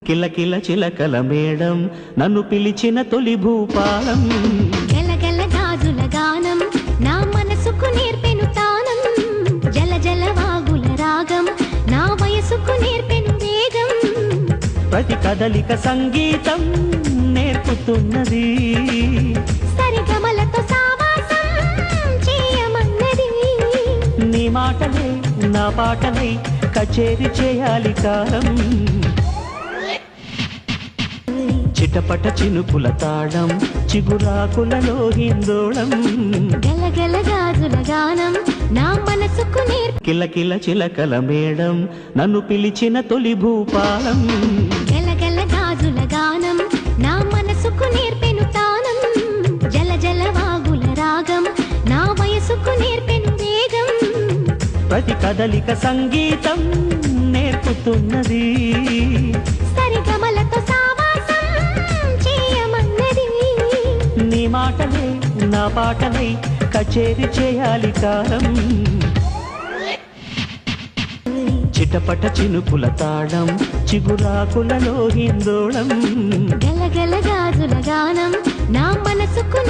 కిలకిల చిలకల మేడం నన్ను పిలిచిన తొలి భూపాలం, గలగల గాజుల గానం నా మనసుకు నేర్పెను తానం, జల జల వాగుల రాగం నా వయసుకు నేర్పెను వేగం, ప్రతి కదలిక సంగీతం నేర్పుతున్నది, సరిగమలతో సావాసం చేయమన్నది, నీ మాటలే నా పాటలై కచేరి చేయాలి కాలం, చిటపట చినుకుల తాళం చిగురాకులలో హిందోళం, గలగల గాజుల గానం నా మనసుకు కిలకిల చిలకల మేడం నన్ను పిలిచిన తొలి భూపాలం, గలగల గాజుల గానం నా మనసుకు నేర్పెను తానం, జల జల వాగుల రాగం నా వయసుకు నేర్పెను వేగం, ప్రతి కదలిక సంగీతం నేర్పుతున్నది, సరిగమలతో సావాసం చేయమన్నది, నీ మాటలే నా పాటలై కచేరి చేయాలి కాలం, చిటపట చినుకుల తాళం చిగురాకులలో హిందోళం, గలగల గాజుల గానం నా మనసుకు